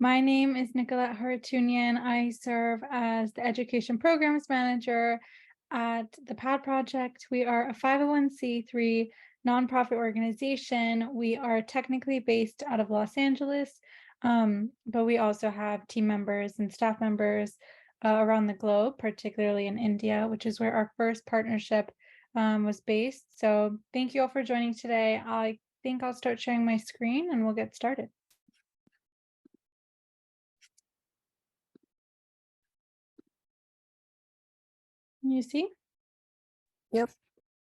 My name is Nicolette Haratunian. I serve as the Education Programs Manager at the PAD Project. We are a 501c3 nonprofit organization. We are technically based out of Los Angeles, but we also have team members and staff members around the globe, particularly in India, which is where our first partnership was based. So thank you all for joining today. I think I'll start sharing my screen and we'll get started. You see? Yep.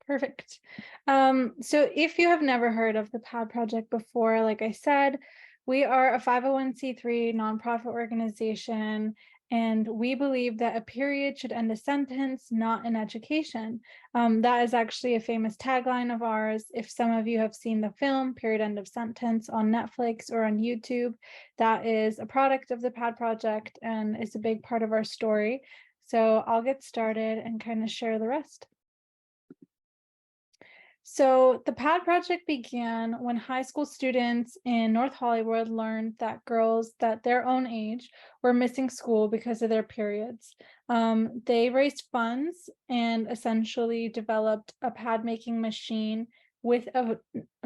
Perfect. So if you have never heard of the PAD Project before, like I said, we are a 501c3 nonprofit organization, and we believe that a period should end a sentence, not an education. That is actually a famous tagline of ours. If some of you have seen the film Period End of Sentence on Netflix or on YouTube, that is a product of the PAD Project and is a big part of our story. So I'll get started and kind of share the rest. So the PAD Project began when high school students in North Hollywood learned that girls that their own age were missing school because of their periods. They raised funds and essentially developed a pad making machine with a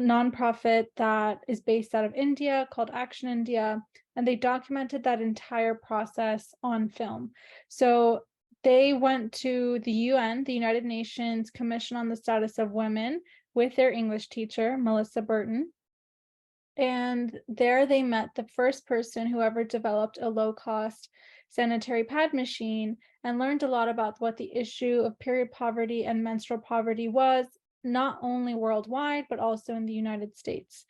nonprofit that is based out of India called Action India, and they documented that entire process on film. So they went to the UN, the United Nations Commission on the Status of Women, with their English teacher, Melissa Burton. And there they met the first person who ever developed a low-cost sanitary pad machine and learned a lot about what the issue of period poverty and menstrual poverty was, not only worldwide, but also in the United States.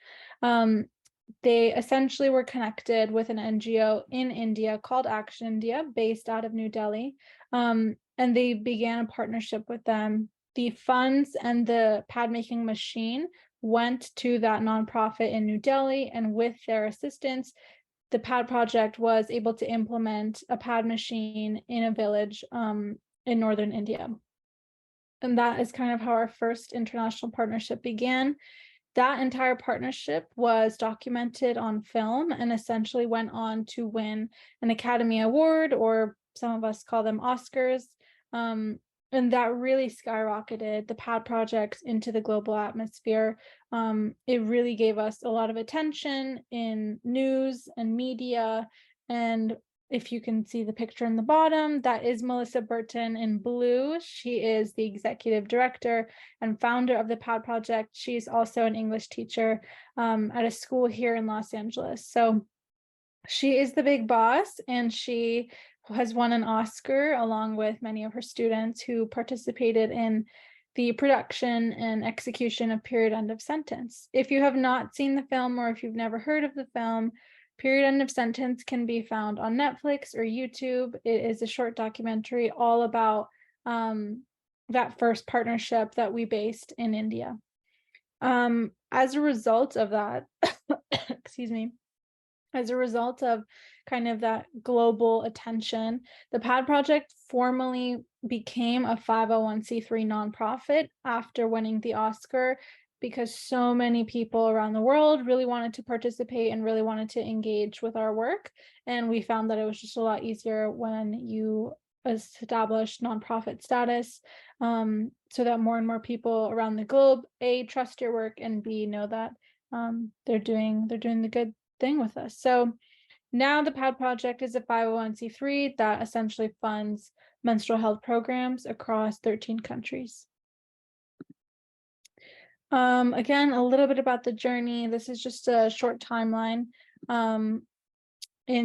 They essentially were connected with an NGO in India called Action India, based out of New Delhi, and they began a partnership with them. The funds and the pad making machine went to that nonprofit in New Delhi, and with their assistance, the PAD Project was able to implement a pad machine in a village in northern India. And that is kind of how our first international partnership began. That entire partnership was documented on film and essentially went on to win an Academy Award, or some of us call them Oscars. And that really skyrocketed the PAD Project into the global atmosphere. It really gave us a lot of attention in news and media. And if you can see the picture in the bottom, that is Melissa Burton in blue. She is the executive director and founder of the PAD Project. She's also an English teacher at a school here in Los Angeles. So she is the big boss, and she has won an Oscar along with many of her students who participated in the production and execution of Period End of Sentence. If you have not seen the film, or if you've never heard of the film, Period End of Sentence can be found on Netflix or YouTube. It is a short documentary all about that first partnership that we based in India. As a result of that, excuse me, as a result of kind of that global attention, the PAD Project formally became a 501c3 nonprofit after winning the Oscar, because so many people around the world really wanted to participate and really wanted to engage with our work. And we found that it was just a lot easier when you establish nonprofit status, so that more and more people around the globe, A, trust your work, and B, know that they're doing the good thing with us. So now the PAD Project is a 501c3 that essentially funds menstrual health programs across 13 countries. Again, a little bit about the journey. This is just a short timeline. In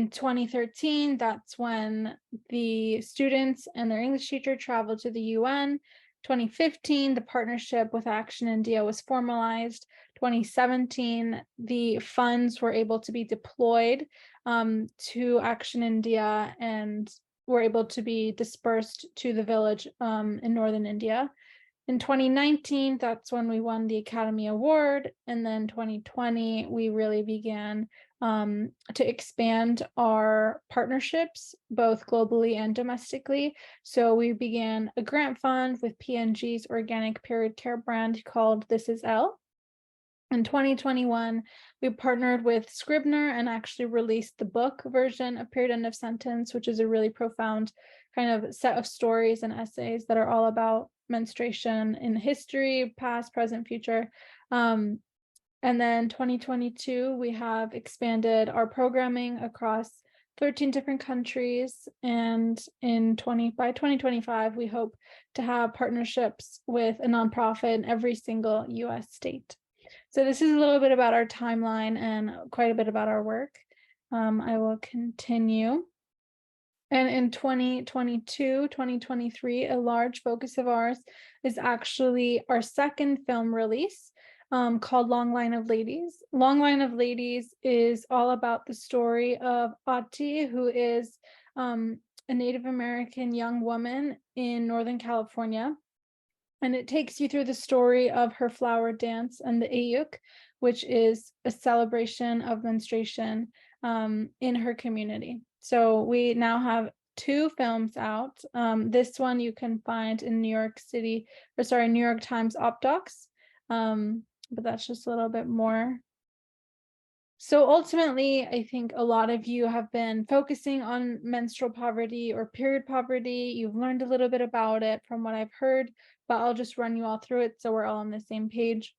2013, that's when the students and their English teacher traveled to the UN. 2015, the partnership with Action India was formalized. 2017, the funds were able to be deployed to Action India and were able to be dispersed to the village in northern India. In 2019, that's when we won the Academy Award. And then 2020, we really began to expand our partnerships, both globally and domestically. So we began a grant fund with P&G's organic period care brand called This Is Elle. In 2021, we partnered with Scribner and actually released the book version of Period End of Sentence, which is a really profound kind of set of stories and essays that are all about menstruation in history, past, present, future. And then 2022, we have expanded our programming across 13 different countries. And by 2025, we hope to have partnerships with a nonprofit in every single US state. So this is a little bit about our timeline and quite a bit about our work. I will continue. And in 2022, 2023, a large focus of ours is actually our second film release, called Long Line of Ladies. Long Line of Ladies is all about the story of Ati, who is a Native American young woman in Northern California. And it takes you through the story of her flower dance and the Ayuk, which is a celebration of menstruation in her community. So we now have 2 films out. This one you can find in New York Times Op Docs, but that's just a little bit more. So ultimately, I think a lot of you have been focusing on menstrual poverty or period poverty. You've learned a little bit about it from what I've heard, but I'll just run you all through it so we're all on the same page.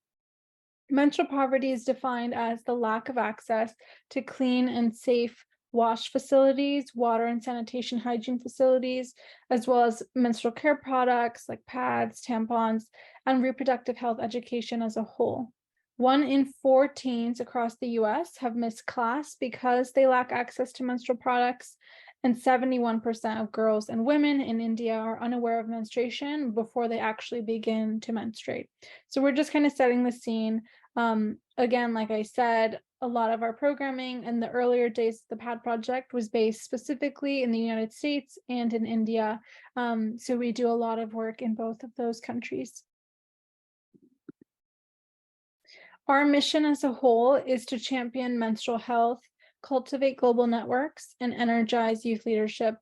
Menstrual poverty is defined as the lack of access to clean and safe wash facilities, water and sanitation hygiene facilities, as well as menstrual care products like pads, tampons, and reproductive health education as a whole. 1 in 4 teens across the US have missed class because they lack access to menstrual products, and 71% of girls and women in India are unaware of menstruation before they actually begin to menstruate. So we're just kind of setting the scene. Again, like I said, a lot of our programming in the earlier days of the PAD project was based specifically in the United States and in India. So we do a lot of work in both of those countries. Our mission as a whole is to champion menstrual health, cultivate global networks, and energize youth leadership,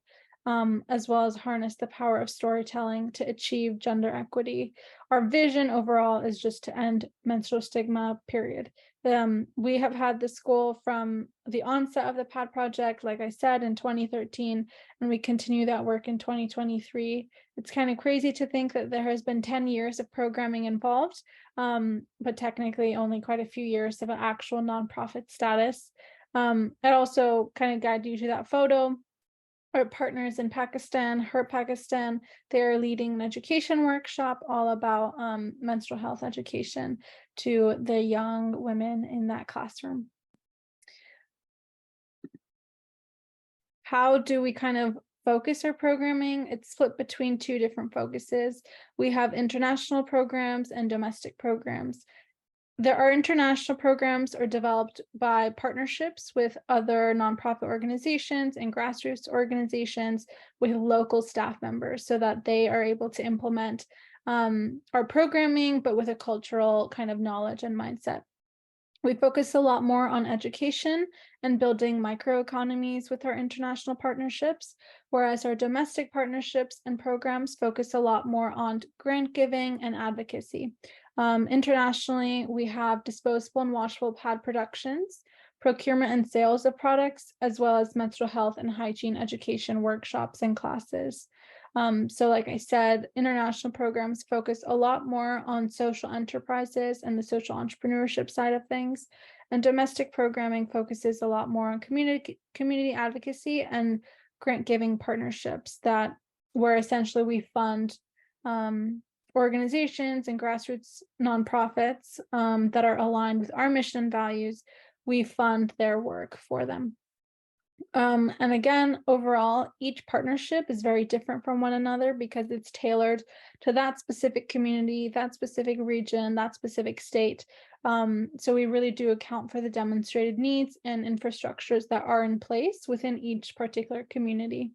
as well as harness the power of storytelling to achieve gender equity. Our vision overall is just to end menstrual stigma, period. We have had this goal from the onset of the PAD project, like I said, in 2013, and we continue that work in 2023. It's kind of crazy to think that there has been 10 years of programming involved, but technically only quite a few years of an actual nonprofit status. I'd also kind of guide you to that photo. Our partners in Pakistan, Her Pakistan, they're leading an education workshop all about menstrual health education to the young women in that classroom. How do we kind of focus our programming? It's split between 2 different focuses. We have international programs and domestic programs. Our international programs are developed by partnerships with other nonprofit organizations and grassroots organizations with local staff members so that they are able to implement our programming, but with a cultural kind of knowledge and mindset. We focus a lot more on education and building microeconomies with our international partnerships, whereas our domestic partnerships and programs focus a lot more on grant giving and advocacy. Internationally, we have disposable and washable pad productions, procurement and sales of products, as well as menstrual health and hygiene education workshops and classes. So like I said, international programs focus a lot more on social enterprises and the social entrepreneurship side of things. And domestic programming focuses a lot more on community advocacy and grant giving partnerships where essentially we fund organizations and grassroots nonprofits that are aligned with our mission and values. We fund their work for them. And again, overall, each partnership is very different from one another because it's tailored to that specific community, that specific region, that specific state. So we really do account for the demonstrated needs and infrastructures that are in place within each particular community.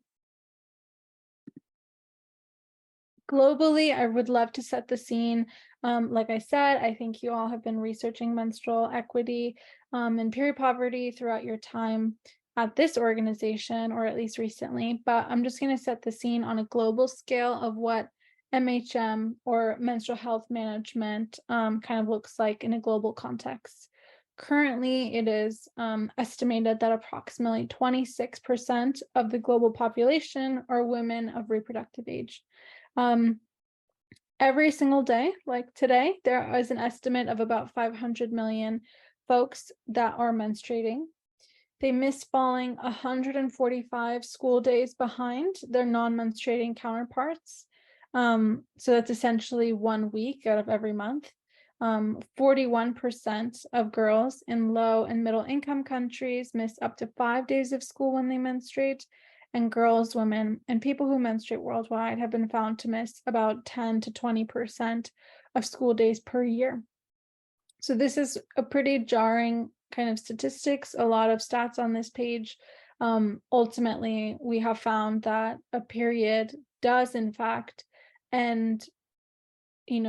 Globally, I would love to set the scene. Like I said, I think you all have been researching menstrual equity and period poverty throughout your time at this organization, or at least recently, but I'm just going to set the scene on a global scale of what MHM, or menstrual health management kind of looks like in a global context. Currently, it is estimated that approximately 26% of the global population are women of reproductive age. Every single day, like today, there is an estimate of about 500 million folks that are menstruating. They miss falling 145 school days behind their non-menstruating counterparts. So that's essentially 1 week out of every month. 41% of girls in low and middle income countries miss up to 5 days of school when they menstruate. And girls, women, and people who menstruate worldwide have been found to miss about 10 to 20% of school days per year. So this is a pretty jarring kind of statistics, a lot of stats on this page. Ultimately, we have found that a period does in fact end,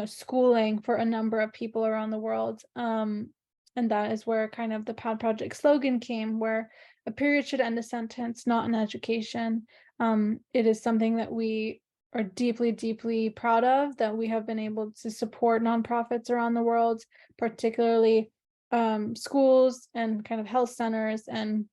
schooling for a number of people around the world. And that is where kind of the PAD project slogan came, where a period should end a sentence, not an education. It is something that we are deeply, deeply proud of, that we have been able to support nonprofits around the world, particularly schools and kind of health centers and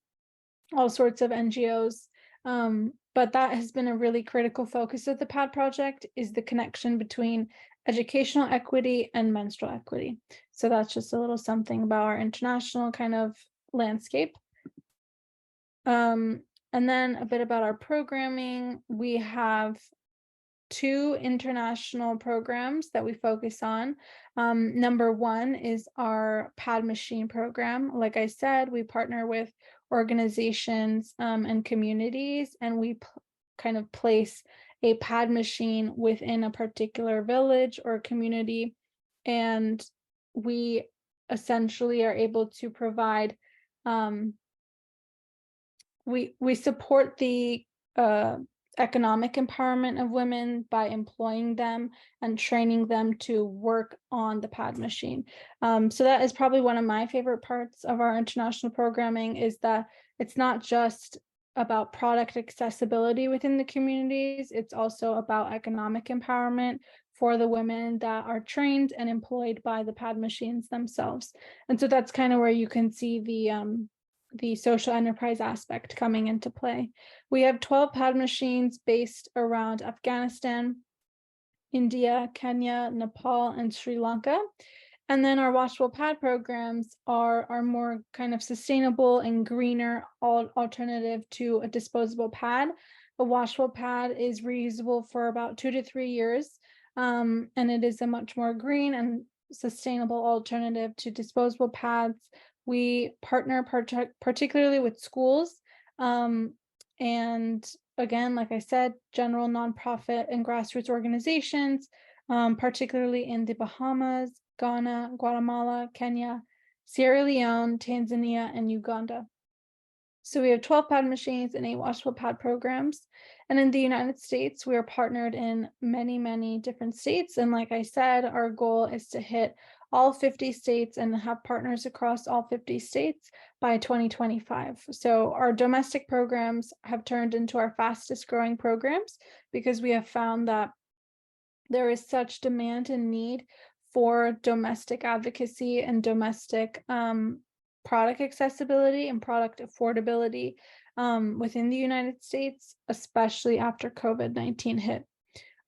all sorts of NGOs. But that has been a really critical focus of the PAD project, is the connection between educational equity and menstrual equity. So that's just a little something about our international kind of landscape. And then a bit about our programming. We have 2 international programs that we focus on. Number 1 is our PAD machine program. Like I said, we partner with organizations and communities, and we kind of place a PAD machine within a particular village or community, and we essentially are able to provide we support the economic empowerment of women by employing them and training them to work on the PAD machine. So that is probably one of my favorite parts of our international programming, is that it's not just about product accessibility within the communities, it's also about economic empowerment for the women that are trained and employed by the PAD machines themselves. And so that's kind of where you can see the social enterprise aspect coming into play. We have 12 PAD machines based around Afghanistan, India, Kenya, Nepal, and Sri Lanka. And then our washable pad programs are more kind of sustainable and greener alternative to a disposable pad. A washable pad is reusable for about 2 to 3 years, and it is a much more green and sustainable alternative to disposable pads. We partner particularly with schools, and again, like I said, general nonprofit and grassroots organizations, particularly in the Bahamas, Ghana, Guatemala, Kenya, Sierra Leone, Tanzania, and Uganda. So we have 12 PAD machines and 8 washable pad programs. And in the United States, we are partnered in many, many different states. And like I said, our goal is to hit all 50 states and have partners across all 50 states by 2025. So our domestic programs have turned into our fastest growing programs, because we have found that there is such demand and need for domestic advocacy and domestic product accessibility and product affordability within the United States, especially after COVID-19 hit.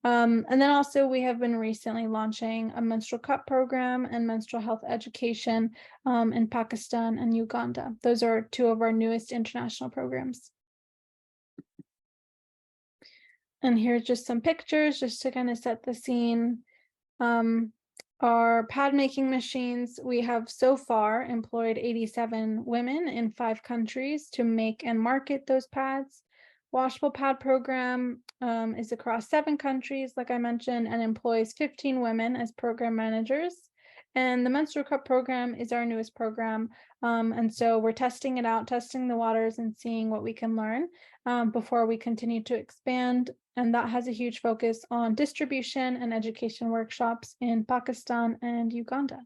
And then also we have been recently launching a menstrual cup program and menstrual health education in Pakistan and Uganda. Those are 2 of our newest international programs. And here's just some pictures just to kind of set the scene. Our pad making machines, we have so far employed 87 women in 5 countries to make and market those pads. Washable pad program is across 7 countries, like I mentioned, and employs 15 women as program managers. And the menstrual cup program is our newest program. And so we're testing it out, testing the waters and seeing what we can learn before we continue to expand. And that has a huge focus on distribution and education workshops in Pakistan and Uganda.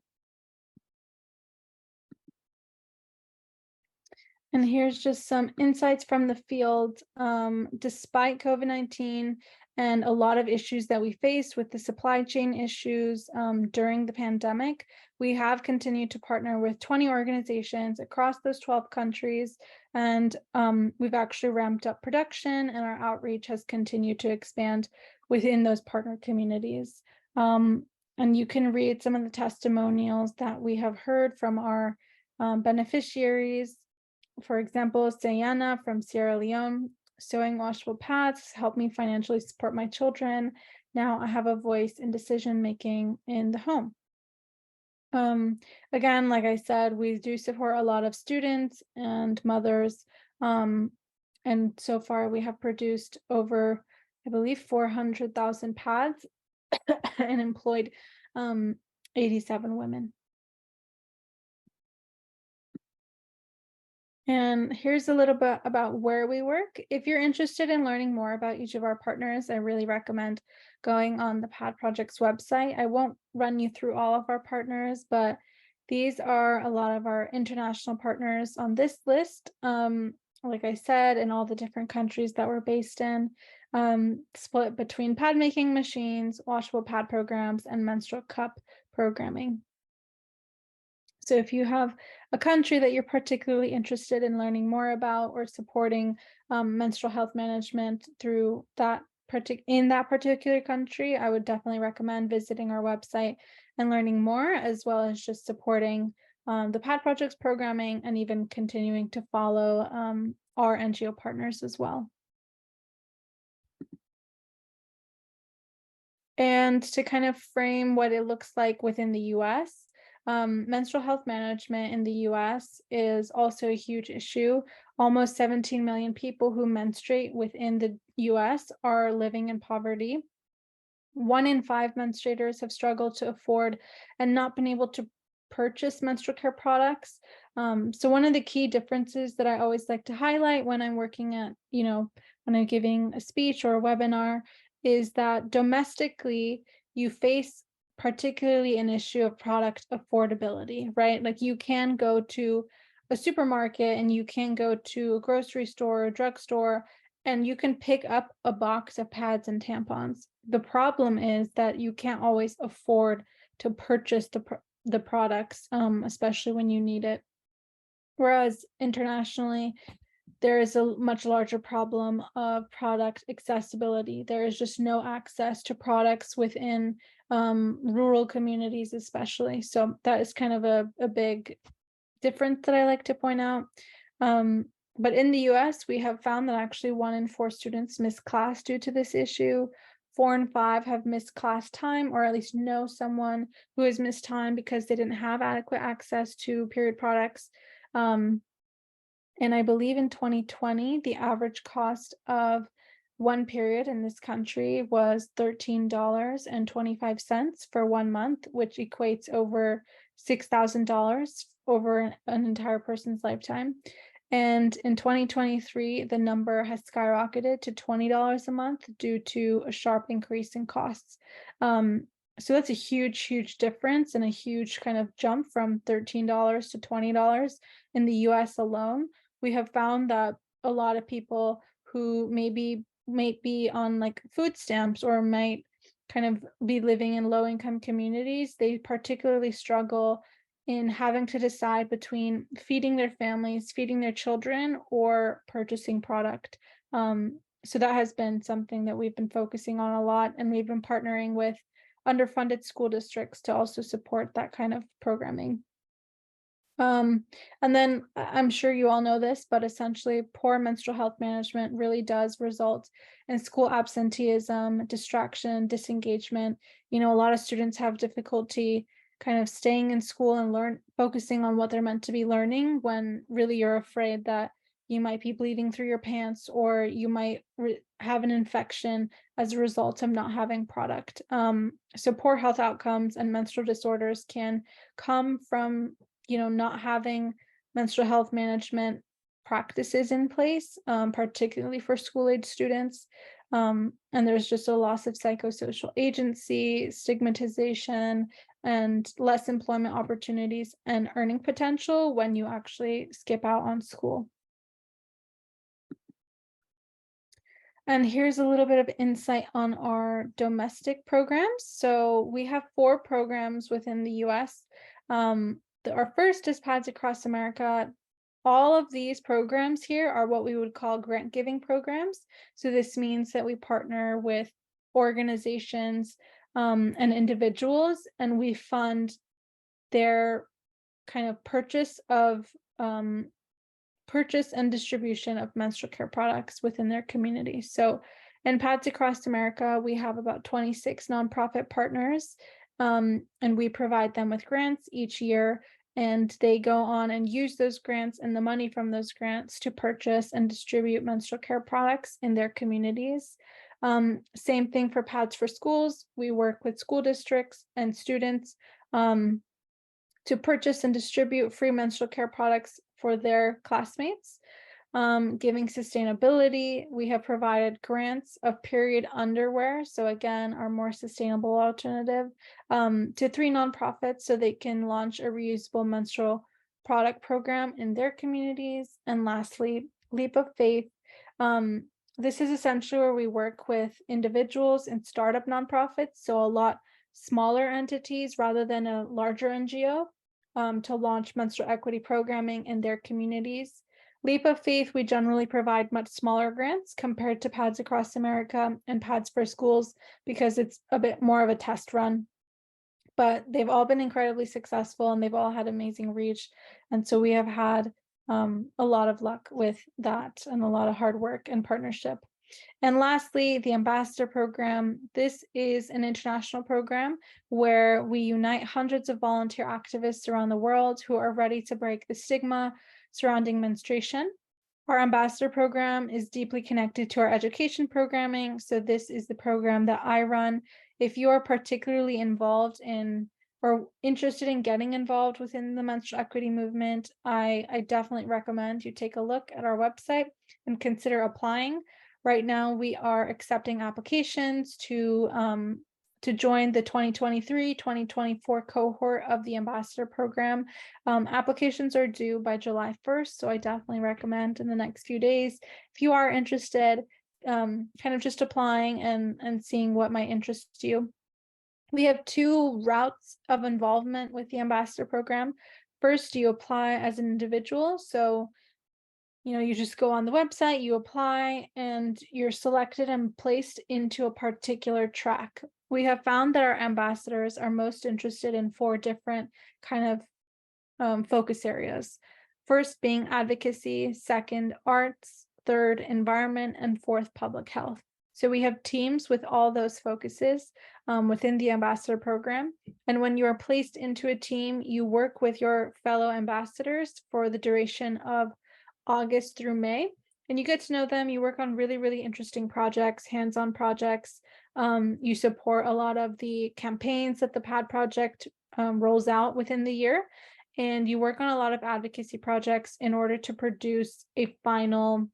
And here's just some insights from the field. Despite COVID-19 and a lot of issues that we faced with the supply chain issues during the pandemic, we have continued to partner with 20 organizations across those 12 countries. And we've actually ramped up production, and our outreach has continued to expand within those partner communities. And you can read some of the testimonials that we have heard from our beneficiaries. For example, Sayana from Sierra Leone: sewing washable pads helped me financially support my children. Now I have a voice in decision making in the home. Again, like I said, we do support a lot of students and mothers. And so far we have produced over, I believe, 400,000 pads and employed 87 women. And here's a little bit about where we work. If you're interested in learning more about each of our partners, I really recommend going on the PAD Project's website. I won't run you through all of our partners, but these are a lot of our international partners on this list. Like I said, in all the different countries that we're based in, split between pad making machines, washable pad programs, and menstrual cup programming. So if you have a country that you're particularly interested in learning more about or supporting menstrual health management through that in that particular country, I would definitely recommend visiting our website and learning more, as well as just supporting the PAD Project's programming and even continuing to follow our NGO partners as well. And to kind of frame what it looks like within the US, menstrual health management in the US is also a huge issue. Almost 17 million people who menstruate within the US are living in poverty. 1 in 5 menstruators have struggled to afford and not been able to purchase menstrual care products. So one of the key differences that I always like to highlight when I'm working at, when I'm giving a speech or a webinar, is that domestically you face particularly an issue of product affordability, right? Like you can go to a supermarket and you can go to a grocery store, a drugstore, and you can pick up a box of pads and tampons. The problem is that you can't always afford to purchase the products, especially when you need it. Whereas internationally, there is a much larger problem of product accessibility. There is just no access to products within rural communities, especially. So that is kind of a big difference that I like to point out. But in the US, we have found that actually 1 in 4 students miss class due to this issue. 4 in 5 have missed class time, or at least know someone who has missed time because they didn't have adequate access to period products. And I believe in 2020, the average cost of one period in this country was $13.25 for 1 month, which equates over $6,000 over an entire person's lifetime. And in 2023, the number has skyrocketed to $20 a month due to a sharp increase in costs. So that's a huge, huge difference, and a huge kind of jump from $13 to $20 in the US alone. We have found that a lot of people who might be on like food stamps or might kind of be living in low income communities, they particularly struggle in having to decide between feeding their families, feeding their children, or purchasing product. So that has been something that we've been focusing on a lot, and we've been partnering with underfunded school districts to also support that kind of programming. And then I'm sure you all know this, but essentially poor menstrual health management really does result in school absenteeism, distraction, disengagement. A lot of students have difficulty kind of staying in school and focusing on what they're meant to be learning, when really you're afraid that you might be bleeding through your pants, or you might have an infection as a result of not having product. So poor health outcomes and menstrual disorders can come from not having menstrual health management practices in place, particularly for school-age students. And there's just a loss of psychosocial agency, stigmatization, and less employment opportunities and earning potential when you actually skip out on school. And here's a little bit of insight on our domestic programs. So we have 4 programs within the US. Our first is Pads Across America. All of these programs here are what we would call grant giving programs. So this means that we partner with organizations and individuals, and we fund their kind of purchase and distribution of menstrual care products within their community. So in Pads Across America, we have about 26 nonprofit partners, and we provide them with grants each year, and they go on and use those grants and the money from those grants to purchase and distribute menstrual care products in their communities. Same thing for Pads for Schools. We work with school districts and students to purchase and distribute free menstrual care products for their classmates. Giving sustainability, we have provided grants of period underwear, so again, our more sustainable alternative, to 3 nonprofits so they can launch a reusable menstrual product program in their communities. And lastly, Leap of Faith. This is essentially where we work with individuals and startup nonprofits, so a lot smaller entities rather than a larger NGO, to launch menstrual equity programming in their communities. Leap of Faith, we generally provide much smaller grants compared to Pads Across America and Pads for Schools because it's a bit more of a test run. But they've all been incredibly successful and they've all had amazing reach. And so we have had a lot of luck with that and a lot of hard work and partnership. And lastly, the Ambassador Program. This is an international program where we unite hundreds of volunteer activists around the world who are ready to break the stigma surrounding menstruation. Our Ambassador Program is deeply connected to our education programming. So this is the program that I run. If you are particularly involved in or interested in getting involved within the menstrual equity movement, I definitely recommend you take a look at our website and consider applying. Right now, we are accepting applications to join the 2023-2024 cohort of the Ambassador Program. Applications are due by July 1st, so I definitely recommend in the next few days, if you are interested, kind of just applying and seeing what might interest you. We have 2 routes of involvement with the Ambassador Program. First, you apply as an individual. So you just go on the website, you apply, and you're selected and placed into a particular track. We have found that our ambassadors are most interested in 4 different kind of focus areas. First being advocacy, second, arts, third, environment, and fourth, public health. So we have teams with all those focuses within the Ambassador Program. And when you are placed into a team, you work with your fellow ambassadors for the duration of August through May, and you get to know them. You work on really, really interesting projects, hands-on projects. You support a lot of the campaigns that the PAD project rolls out within the year, and you work on a lot of advocacy projects in order to produce a final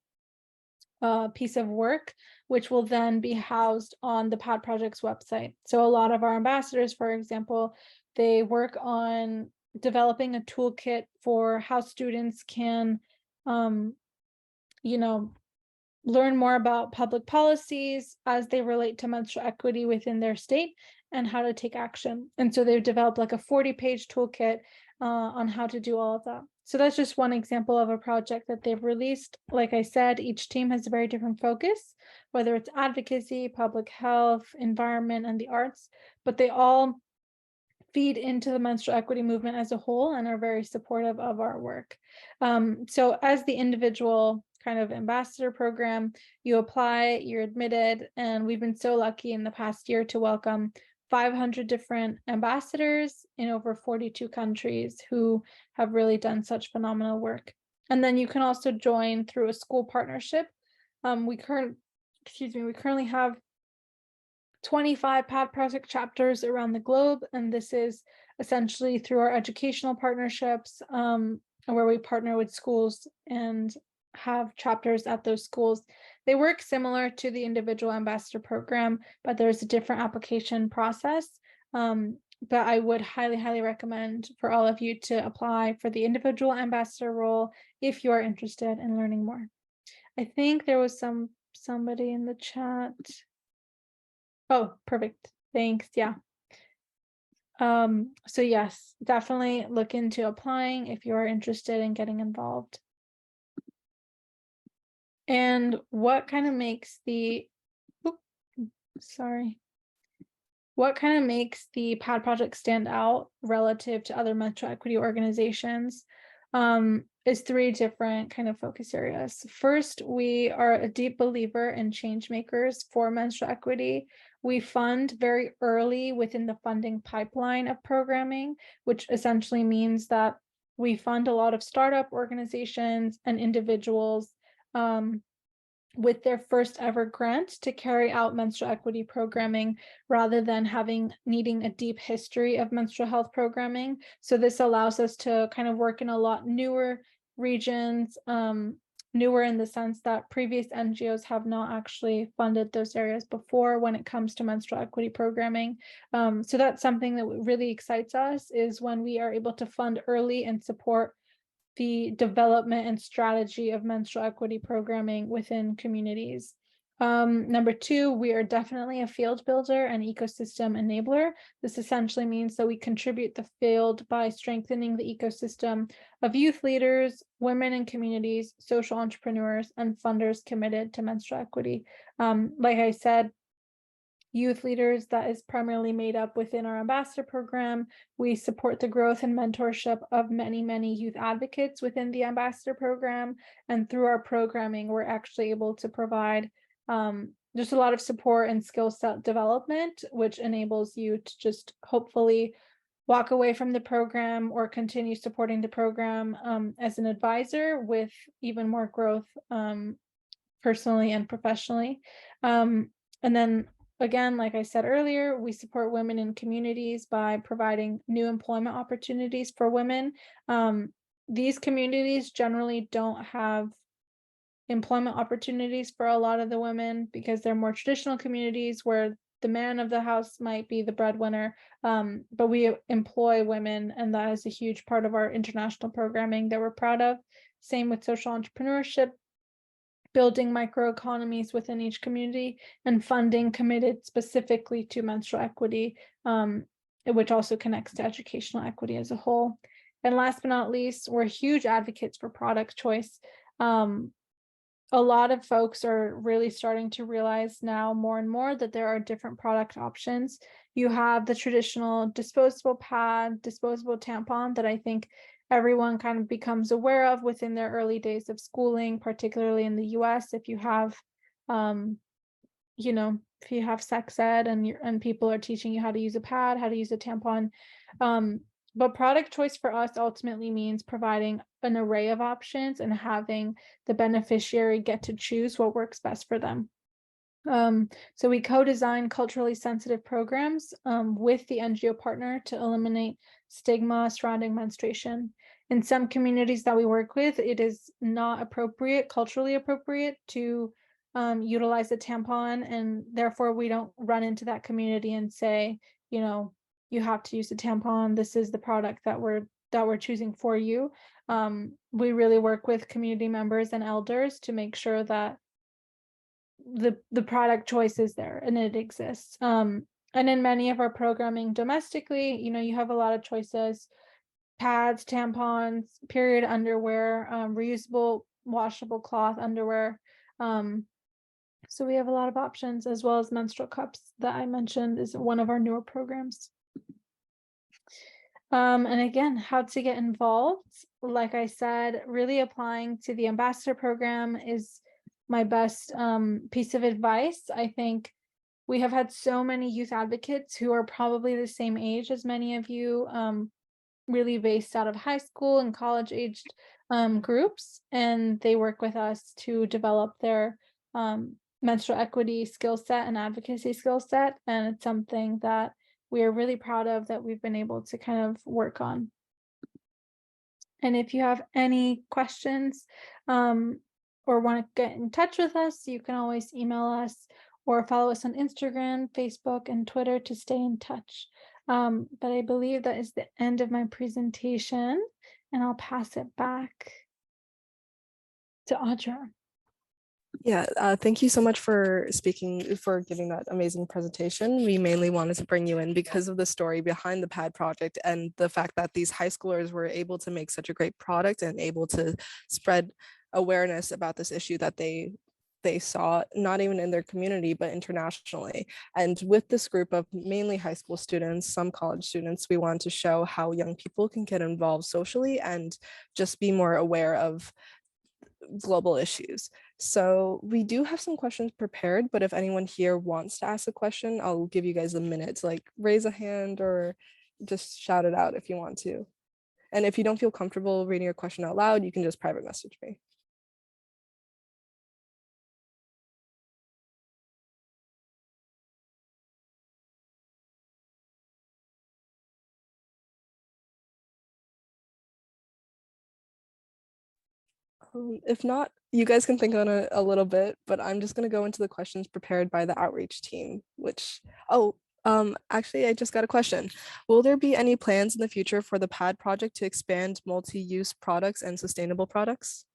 piece of work, which will then be housed on the PAD project's website. So a lot of our ambassadors, for example, they work on developing a toolkit for how students can learn more about public policies as they relate to menstrual equity within their state and how to take action. And so they've developed like a 40-page toolkit on how to do all of that. So that's just one example of a project that they've released. Like I said, each team has a very different focus, whether it's advocacy, public health, environment, and the arts, but they all feed into the menstrual equity movement as a whole and are very supportive of our work. So as the individual kind of ambassador program, you apply, you're admitted, and we've been so lucky in the past year to welcome 500 different ambassadors in over 42 countries who have really done such phenomenal work. And then you can also join through a school partnership. We currently have 25 PAD project chapters around the globe, and this is essentially through our educational partnerships, where we partner with schools and have chapters at those schools. They work similar to the individual ambassador program, but there's a different application process. But I would highly, highly recommend for all of you to apply for the individual ambassador role if you are interested in learning more. I think there was some somebody in the chat. Oh, perfect. Thanks. Yeah. So yes, definitely look into applying if you are interested in getting involved. And what kind of makes the, what kind of makes the PAD project stand out relative to other menstrual equity organizations? Is three different kind of focus areas. First, we are a deep believer in change makers for menstrual equity. We fund very early within the funding pipeline of programming, which essentially means that we fund a lot of startup organizations and individuals with their first ever grant to carry out menstrual equity programming rather than needing a deep history of menstrual health programming. So this allows us to kind of work in a lot newer regions, newer in the sense that previous NGOs have not actually funded those areas before when it comes to menstrual equity programming. So that's something that really excites us, is when we are able to fund early and support the development and strategy of menstrual equity programming within communities. Number two, we are definitely a field builder and ecosystem enabler. This essentially means that we contribute the field by strengthening the ecosystem of youth leaders, women in communities, social entrepreneurs, and funders committed to menstrual equity. Like I said, youth leaders, that is primarily made up within our ambassador program. We support the growth and mentorship of many youth advocates within the ambassador program. And through our programming, we're actually able to provide just a lot of support and skill set development, which enables you to just hopefully walk away from the program or continue supporting the program as an advisor with even more growth personally and professionally. And then again, like I said earlier, we support women in communities by providing new employment opportunities for women. These communities generally don't have employment opportunities for a lot of the women because they're more traditional communities where the man of the house might be the breadwinner. But we employ women, and that is a huge part of our international programming that we're proud of. Same with social entrepreneurship, building microeconomies within each community, and funding committed specifically to menstrual equity, which also connects to educational equity as a whole. And last but not least, we're huge advocates for product choice. A lot of folks are really starting to realize now more and more that there are different product options. You have the traditional disposable pad, disposable tampon that I think everyone kind of becomes aware of within their early days of schooling, particularly in the US. If you have, if you have sex ed and people are teaching you how to use a pad, how to use a tampon. But product choice for us ultimately means providing an array of options and having the beneficiary get to choose what works best for them. So we co-design culturally sensitive programs with the NGO partner to eliminate stigma surrounding menstruation. In some communities that we work with, it is not culturally appropriate to utilize a tampon, and therefore we don't run into that community and say, you have to use a tampon. This is the product that we're choosing for you. We really work with community members and elders to make sure that the product choice is there and it exists. And in many of our programming domestically, you have a lot of choices: pads, tampons, period underwear, reusable washable cloth underwear. So we have a lot of options, as well as menstrual cups that I mentioned is one of our newer programs. And again, how to get involved. Like I said, really applying to the ambassador program is my best piece of advice. I think we have had so many youth advocates who are probably the same age as many of you, really based out of high school and college aged groups, and they work with us to develop their menstrual equity skill set and advocacy skill set. And it's something that we are really proud of that we've been able to kind of work on. And if you have any questions or want to get in touch with us, you can always email us or follow us on Instagram, Facebook, and Twitter to stay in touch. But I believe that is the end of my presentation, and I'll pass it back to Audra. Yeah, thank you so much for for giving that amazing presentation. We mainly wanted to bring you in because of the story behind the PAD project and the fact that these high schoolers were able to make such a great product and able to spread awareness about this issue that they saw not even in their community but internationally. And with this group of mainly high school students, some college students, we wanted to show how young people can get involved socially and just be more aware of global issues. So we do have some questions prepared, but if anyone here wants to ask a question, I'll give you guys a minute to like raise a hand or just shout it out if you want to. And if you don't feel comfortable reading your question out loud, you can just private message me. If not, you guys can think on it a little bit, but I'm just going to go into the questions prepared by the outreach team, actually, I just got a question. Will there be any plans in the future for the PAD project to expand multi-use products and sustainable products?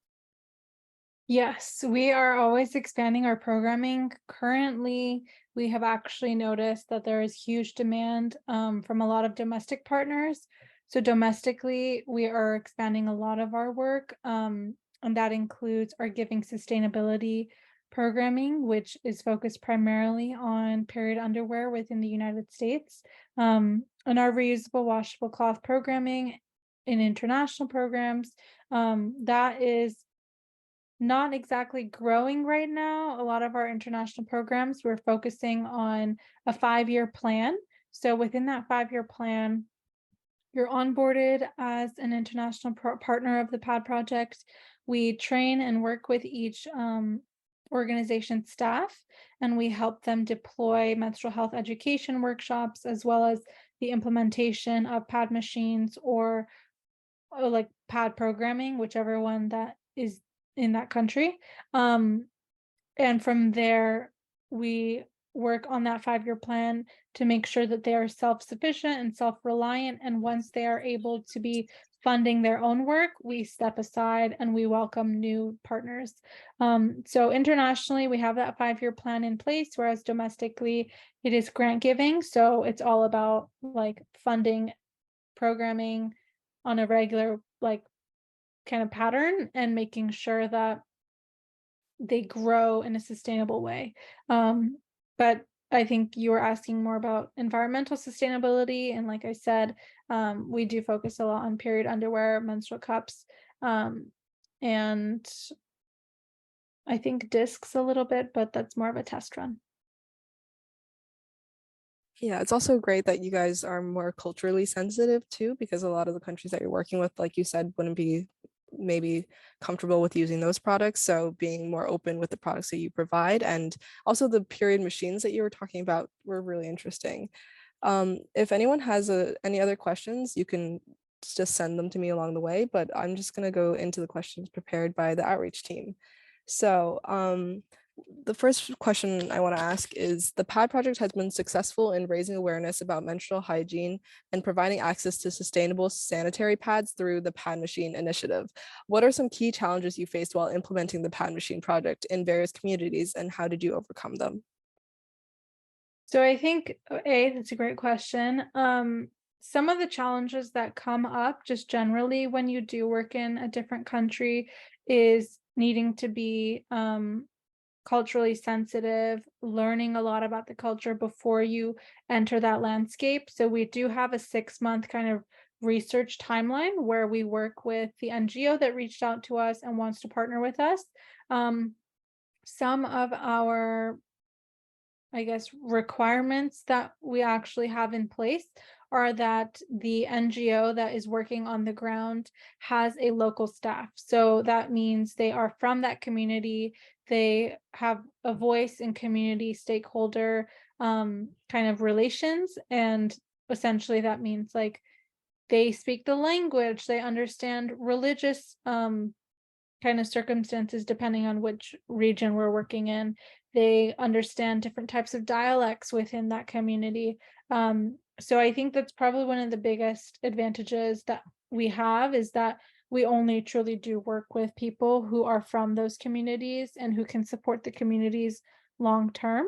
Yes, we are always expanding our programming. Currently, we have actually noticed that there is huge demand from a lot of domestic partners. So domestically, we are expanding a lot of our work, and that includes our giving sustainability programming, which is focused primarily on period underwear within the United States, and our reusable washable cloth programming in international programs. That is not exactly growing right now. A lot of our international programs, we're focusing on a 5-year plan. So within that 5-year plan, you're onboarded as an international partner of the PAD project. We train and work with each organization staff, and we help them deploy menstrual health education workshops as well as the implementation of PAD machines or like PAD programming, whichever one that is in that country. Um, and from there, we work on that 5-year plan to make sure that they are self-sufficient and self-reliant. And once they are able to be funding their own work, we step aside and we welcome new partners. So internationally, we have that 5-year plan in place, whereas domestically, it is grant giving. So it's all about like funding programming on a regular like kind of pattern and making sure that they grow in a sustainable way. But I think you were asking more about environmental sustainability. And like I said, we do focus a lot on period underwear, menstrual cups, and I think discs a little bit, but that's more of a test run. Yeah, it's also great that you guys are more culturally sensitive too, because a lot of the countries that you're working with, like you said, wouldn't be maybe comfortable with using those products. So being more open with the products that you provide and also the period machines that you were talking about were really interesting. If anyone has any other questions, you can just send them to me along the way, but I'm just going to go into the questions prepared by the outreach team. So, the first question I want to ask is the PAD project has been successful in raising awareness about menstrual hygiene and providing access to sustainable sanitary pads through the PAD machine initiative. What are some key challenges you faced while implementing the PAD machine project in various communities and how did you overcome them? So I think that's a great question. Some of the challenges that come up just generally when you do work in a different country is needing to be culturally sensitive, learning a lot about the culture before you enter that landscape. So we do have a 6-month kind of research timeline where we work with the NGO that reached out to us and wants to partner with us. Some of our I guess, requirements that we actually have in place are that the NGO that is working on the ground has a local staff. So that means they are from that community. They have a voice in community stakeholder kind of relations. And essentially that means like they speak the language, they understand religious kind of circumstances depending on which region we're working in. They understand different types of dialects within that community. So I think that's probably one of the biggest advantages that we have is that we only truly do work with people who are from those communities and who can support the communities long term.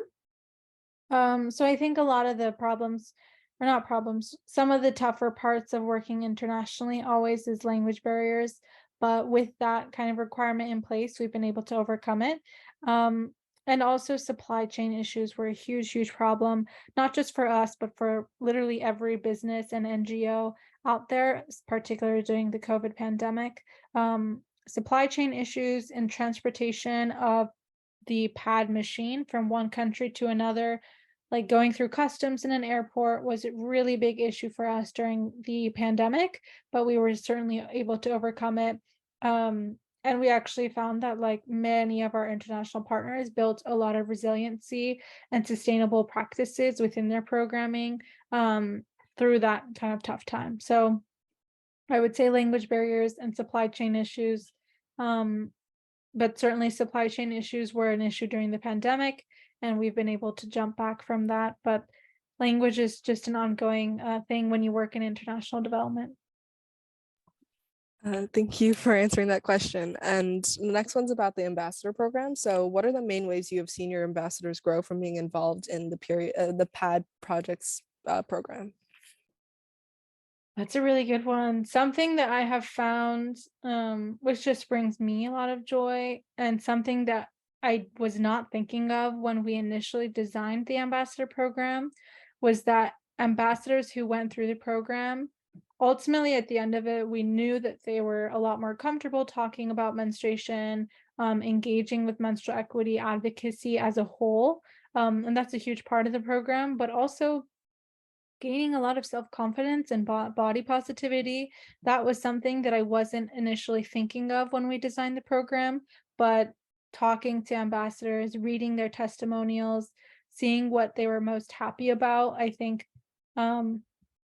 So I think a lot of the problems, or not problems, some of the tougher parts of working internationally always is language barriers. But with that kind of requirement in place, we've been able to overcome it. Um, and also supply chain issues were a huge, huge problem, not just for us, but for literally every business and NGO out there, particularly during the COVID pandemic. Supply chain issues and transportation of the pad machine from one country to another, like going through customs in an airport was a really big issue for us during the pandemic, but we were certainly able to overcome it. And we actually found that like many of our international partners built a lot of resiliency and sustainable practices within their programming through that kind of tough time. So I would say language barriers and supply chain issues. Um, but certainly supply chain issues were an issue during the pandemic, and we've been able to jump back from that. But language is just an ongoing thing when you work in international development. Thank you for answering that question. And the next one's about the ambassador program. So, what are the main ways you have seen your ambassadors grow from being involved in the PAD projects program? That's a really good one. Something that I have found, which just brings me a lot of joy, and something that I was not thinking of when we initially designed the ambassador program, was that ambassadors who went through the program, ultimately at the end of it, we knew that they were a lot more comfortable talking about menstruation, engaging with menstrual equity advocacy as a whole. And that's a huge part of the program, but also gaining a lot of self-confidence and body positivity. That was something that I wasn't initially thinking of when we designed the program, but talking to ambassadors, reading their testimonials, seeing what they were most happy about, I think um,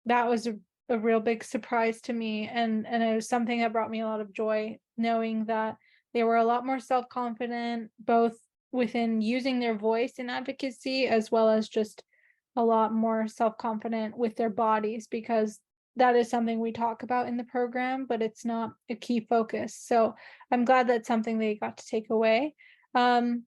that was a real big surprise to me, and it was something that brought me a lot of joy, knowing that they were a lot more self-confident, both within using their voice in advocacy as well as just a lot more self-confident with their bodies, because that is something we talk about in the program, but it's not a key focus. So I'm glad that's something they got to take away. Um,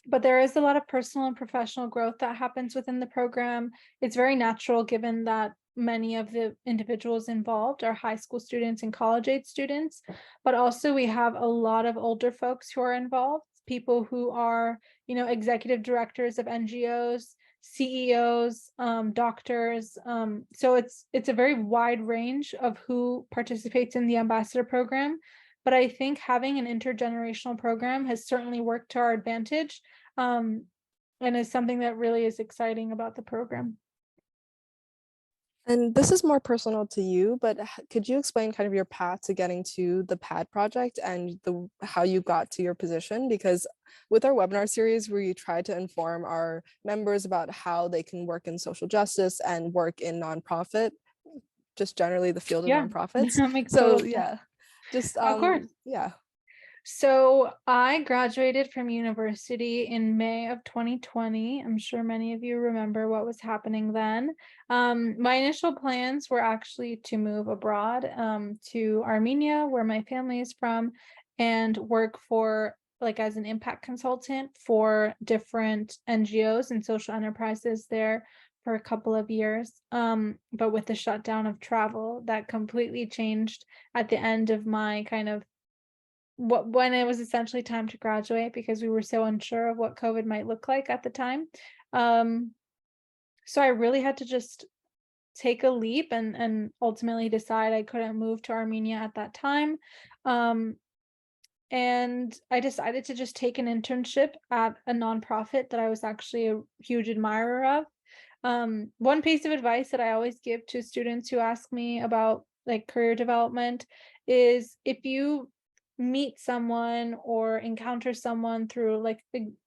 but there is a lot of personal and professional growth that happens within the program. It's very natural given that many of the individuals involved are high school students and college age students, but also we have a lot of older folks who are involved, people who are, executive directors of NGOs, CEOs, doctors. So it's a very wide range of who participates in the ambassador program. But I think having an intergenerational program has certainly worked to our advantage, um, and is something that really is exciting about the program. And this is more personal to you, but could you explain kind of your path to getting to the PAD project and the how you got to your position? Because with our webinar series, we try to inform our members about how they can work in social justice and work in nonprofit, just generally the field of Yeah, nonprofits. that makes So total sense. yeah, just Of course. yeah. So I graduated from university in May of 2020. I'm sure many of you remember what was happening then. My initial plans were actually to move abroad, to Armenia, where my family is from, and work for like as an impact consultant for different NGOs and social enterprises there for a couple of years. But with the shutdown of travel, that completely changed at the end of my kind of when it was essentially time to graduate, because we were so unsure of what COVID might look like at the time. Um, so I really had to just take a leap and ultimately decide I couldn't move to Armenia at that time. Um, and I decided to just take an internship at a nonprofit that I was actually a huge admirer of. One piece of advice that I always give to students who ask me about like career development is, if you meet someone or encounter someone through like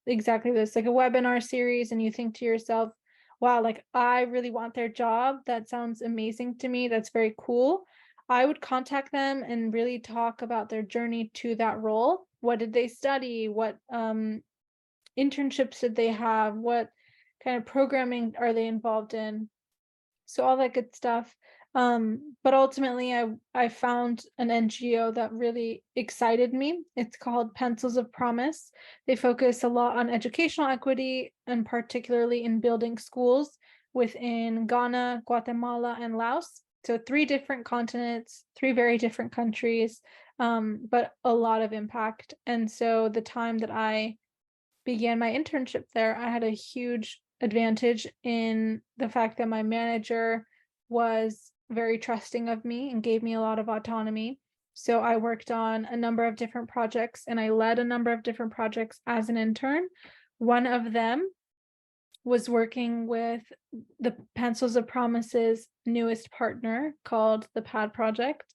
exactly this, like a webinar series, and you think to yourself, wow, like I really want their job. That sounds amazing to me. That's very cool. I would contact them and really talk about their journey to that role. What did they study? What internships did they have? What kind of programming are they involved in? So all that good stuff. But ultimately, I found an NGO that really excited me. It's called Pencils of Promise. They focus a lot on educational equity and particularly in building schools within Ghana, Guatemala, and Laos. So three different continents, three very different countries, but a lot of impact. And so the time that I began my internship there, I had a huge advantage in the fact that my manager was very trusting of me and gave me a lot of autonomy. So I worked on a number of different projects and I led a number of different projects as an intern. One of them was working with the Pencils of Promise's newest partner called the PAD Project.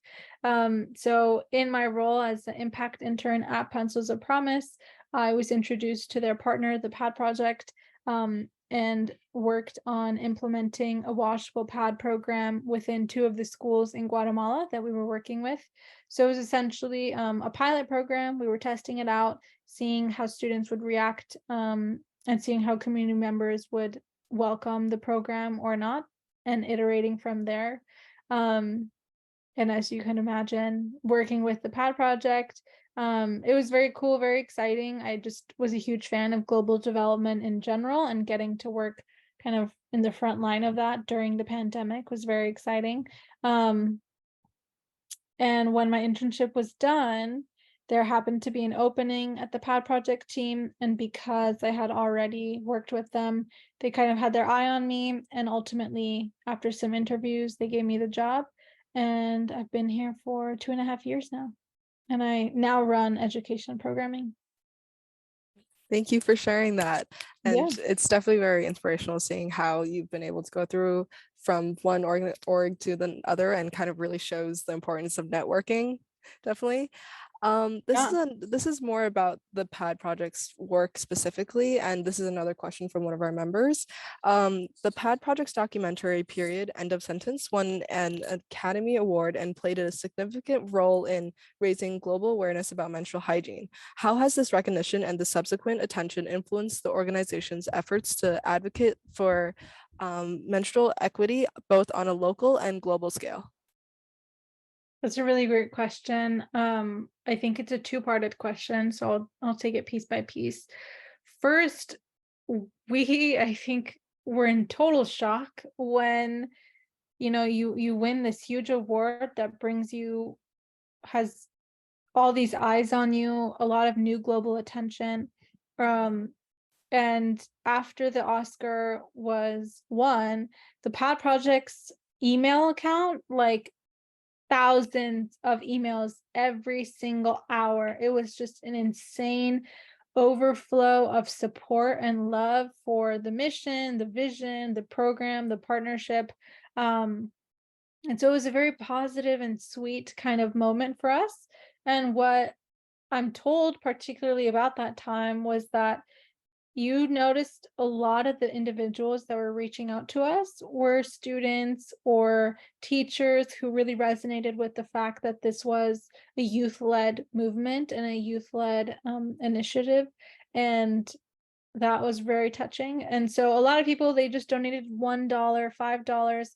So, in my role as the impact intern at Pencils of Promise, I was introduced to their partner, the PAD Project, and worked on implementing a washable pad program within two of the schools in Guatemala that we were working with. So, it was essentially a pilot program. We were testing it out, seeing how students would react. And seeing how community members would welcome the program or not, and iterating from there. Um, and as you can imagine, working with the PAD project, it was very cool, very exciting. I just was a huge fan of global development in general, and getting to work kind of in the front line of that during the pandemic was very exciting. Um, and when my internship was done, there happened to be an opening at the Pad Project team. And because I had already worked with them, they kind of had their eye on me. And ultimately, after some interviews, they gave me the job. And I've been here for 2.5 years now. And I now run education programming. Thank you for sharing that. Yeah. And it's definitely very inspirational seeing how you've been able to go through from one org to the other, and kind of really shows the importance of networking. Definitely. Yeah. This is more about the PAD project's work specifically, and this is another question from one of our members. The PAD project's documentary period, End of Sentence, won an Academy Award and played a significant role in raising global awareness about menstrual hygiene. How has this recognition and the subsequent attention influenced the organization's efforts to advocate for menstrual equity, both on a local and global scale? That's a really great question. I think it's a two-parted question, so I'll take it piece by piece. First, we I think were in total shock when you win this huge award that brings you has all these eyes on you, a lot of new global attention. Um, and after the Oscar was won, the Pad Project's email account like thousands of emails every single hour. It was just an insane overflow of support and love for the mission, the vision, the program, the partnership. Um, and so it was a very positive and sweet kind of moment for us. And what I'm told, particularly about that time, was that you noticed a lot of the individuals that were reaching out to us were students or teachers who really resonated with the fact that this was a youth-led movement and a youth-led initiative. And that was very touching. And so a lot of people, they just donated $1, $5,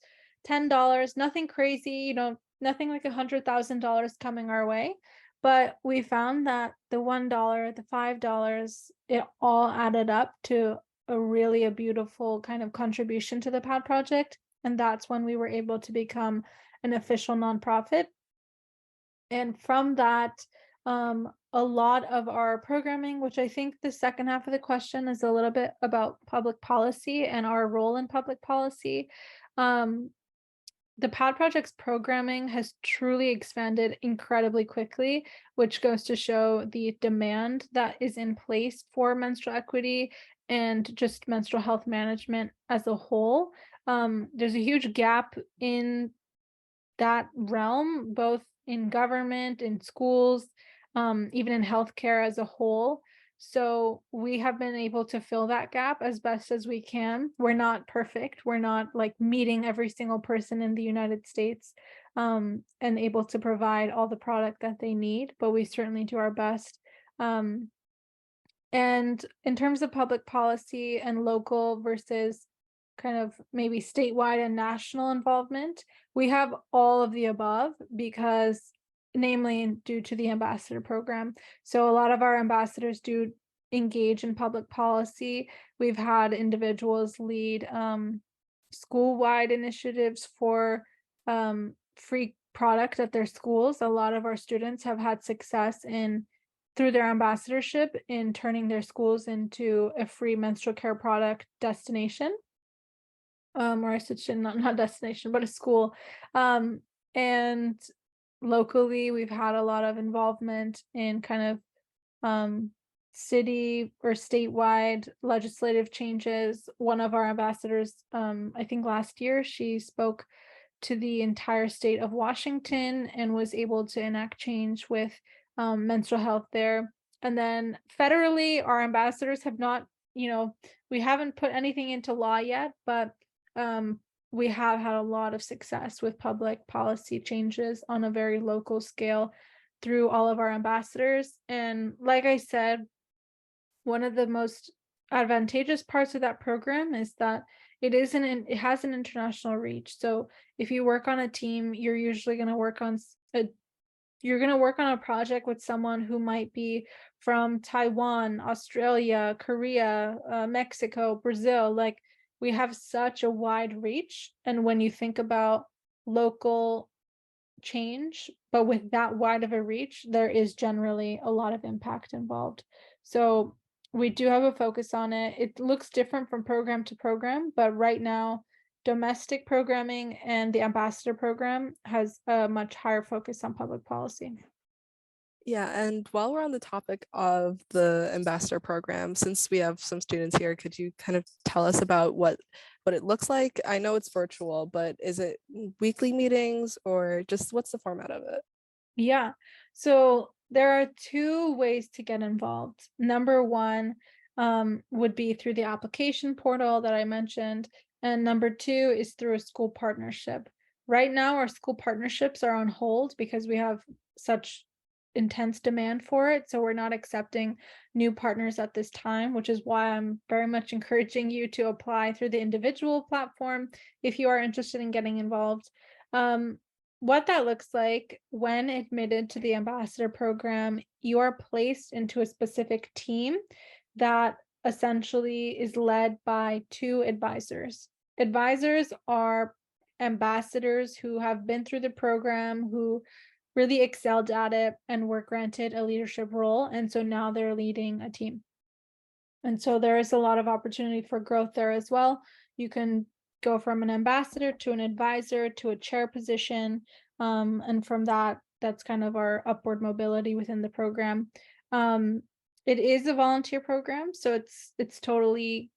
$10, nothing crazy, nothing like $100,000 coming our way. But we found that the $1, the $5, it all added up to a beautiful kind of contribution to the PAD project. And that's when we were able to become an official nonprofit. And from that, a lot of our programming, which I think the second half of the question is a little bit about public policy and our role in public policy. Um, the PAD Project's programming has truly expanded incredibly quickly, which goes to show the demand that is in place for menstrual equity and just menstrual health management as a whole. There's a huge gap in that realm, both in government, in schools, even in healthcare as a whole. So we have been able to fill that gap as best as we can. We're not perfect. We're not like meeting every single person in the United States, and able to provide all the product that they need, but we certainly do our best. Um, and in terms of public policy and local versus kind of maybe statewide and national involvement. We have all of the above because, namely, due to the ambassador program. So a lot of our ambassadors do engage in public policy. We've had individuals lead school-wide initiatives for free product at their schools. A lot of our students have had success in through their ambassadorship in turning their schools into a free menstrual care product destination, or I should say not destination, but a school. And locally, we've had a lot of involvement in kind of um, city or statewide legislative changes. One of our ambassadors, I think last year, she spoke to the entire state of Washington and was able to enact change with menstrual health there. And then federally, our ambassadors have not, we haven't put anything into law yet, but um, we have had a lot of success with public policy changes on a very local scale through all of our ambassadors. And like I said, one of the most advantageous parts of that program is that it has an international reach. So if you work on a team, you're usually going to work on a project with someone who might be from Taiwan, Australia, Korea, Mexico, Brazil. Like, we have such a wide reach, and when you think about local change, but with that wide of a reach, there is generally a lot of impact involved. So we do have a focus on it. It looks different from program to program, but right now, domestic programming and the ambassador program has a much higher focus on public policy. Yeah, and while we're on the topic of the ambassador program, since we have some students here, could you kind of tell us about what it looks like? I know it's virtual, but is it weekly meetings or just what's the format of it? Yeah. So there are two ways to get involved. Number one would be through the application portal that I mentioned. And number two is through a school partnership. Right now, our school partnerships are on hold because we have such intense demand for it. So we're not accepting new partners at this time, which is why I'm very much encouraging you to apply through the individual platform if you are interested in getting involved. Um, what that looks like: when admitted to the ambassador program, you are placed into a specific team that essentially is led by two advisors. Advisors are ambassadors who have been through the program, who really excelled at it and were granted a leadership role. And so now they're leading a team. And so there is a lot of opportunity for growth there as well. You can go from an ambassador to an advisor to a chair position. And from that, that's kind of our upward mobility within the program. It is a volunteer program, so it's totally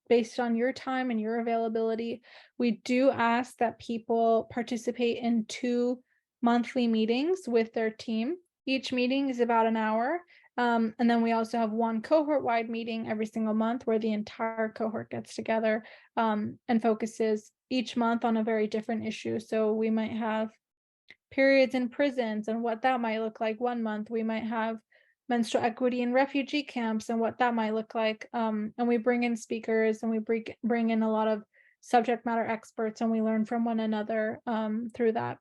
based on your time and your availability. We do ask that people participate in two monthly meetings with their team. Each meeting is about an hour. And then we also have one cohort wide meeting every single month where the entire cohort gets together and focuses each month on a very different issue. So we might have periods in prisons and what that might look like one month. We might have menstrual equity in refugee camps and what that might look like. And we bring in speakers and we bring in a lot of subject matter experts, and we learn from one another through that.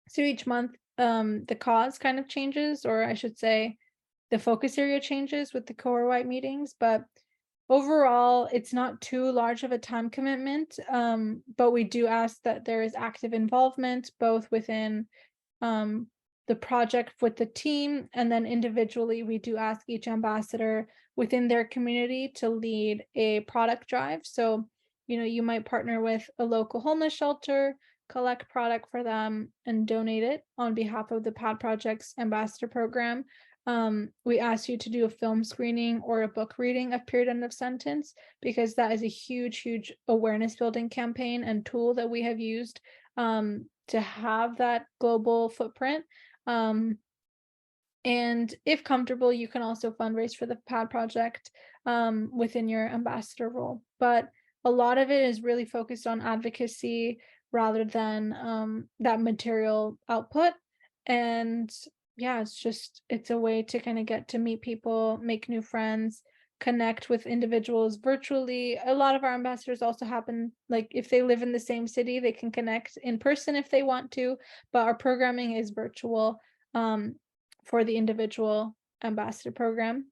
So each month, the cause kind of changes, or I should say, the focus area changes with the cohort-wide meetings, but overall, it's not too large of a time commitment. But we do ask that there is active involvement both within um, the project with the team, and then individually, we do ask each ambassador within their community to lead a product drive. So, you might partner with a local homeless shelter, collect product for them, and donate it on behalf of the PAD Project's ambassador program. We ask you to do a film screening or a book reading of Period End of Sentence, because that is a huge, huge awareness building campaign and tool that we have used to have that global footprint. Um, and if comfortable, you can also fundraise for the PAD project within your ambassador role. But a lot of it is really focused on advocacy rather than that material output. And yeah, it's a way to kind of get to meet people, make new friends, connect with individuals virtually. A lot of our ambassadors also happen, like if they live in the same city, they can connect in person if they want to, but our programming is virtual for the individual ambassador program.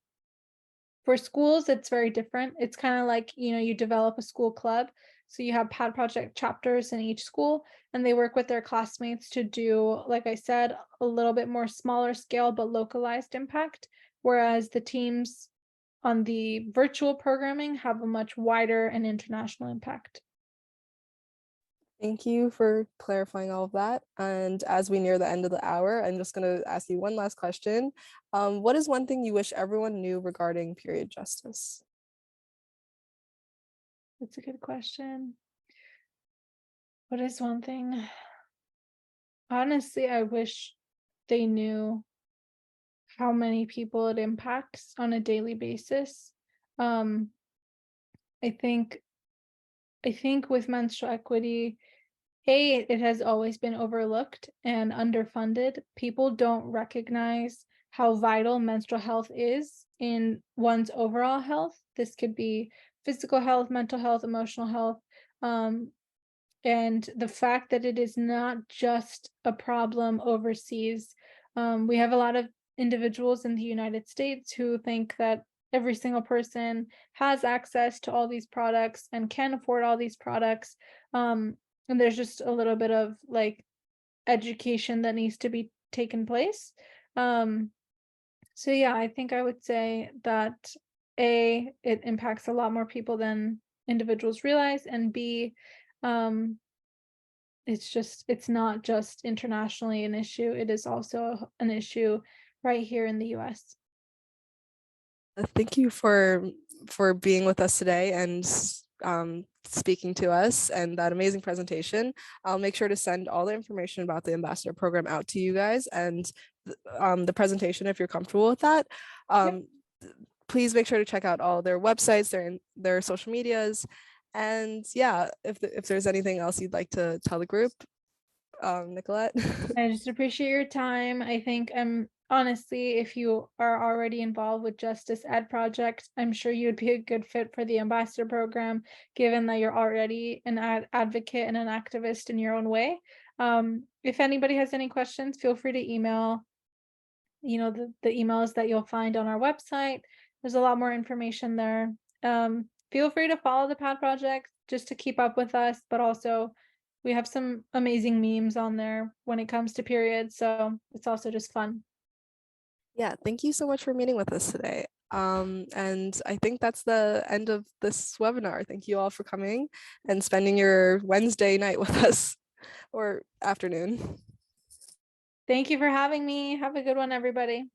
For schools, it's very different. It's kind of like, you develop a school club. So you have pad project chapters in each school, and they work with their classmates to do, like I said, a little bit more smaller scale but localized impact. Whereas the teams on the virtual programming have a much wider and international impact. Thank you for clarifying all of that. And as we near the end of the hour, I'm just going to ask you one last question. What is one thing you wish everyone knew regarding period justice? That's a good question. What is one thing? Honestly, I wish they knew how many people it impacts on a daily basis. Um, I think I think with menstrual equity, it has always been overlooked and underfunded. People don't recognize how vital menstrual health is in one's overall health. This could be physical health, mental health, emotional health. Um, and the fact that it is not just a problem overseas. We have a lot of individuals in the United States who think that every single person has access to all these products and can afford all these products. And there's just a little bit of like education that needs to be taken place. Um, so yeah, I think I would say that it impacts a lot more people than individuals realize, and B, um, it's not just internationally an issue, it is also an issue right here in the US. Thank you for being with us today and speaking to us and that amazing presentation. I'll make sure to send all the information about the ambassador program out to you guys and the presentation if you're comfortable with that. Yep. Please make sure to check out all their websites, their social medias, and yeah, if there's anything else you'd like to tell the group, Nicolette. I just appreciate your time. I think honestly, if you are already involved with Justice Ed Project, I'm sure you would be a good fit for the ambassador program, given that you're already an advocate and an activist in your own way. If anybody has any questions, feel free to email, the emails that you'll find on our website. There's a lot more information there. Feel free to follow the Pad Project just to keep up with us, but also we have some amazing memes on there when it comes to periods, so it's also just fun. Yeah, thank you so much for meeting with us today. And I think that's the end of this webinar. Thank you all for coming and spending your Wednesday night with us or afternoon. Thank you for having me. Have a good one, everybody.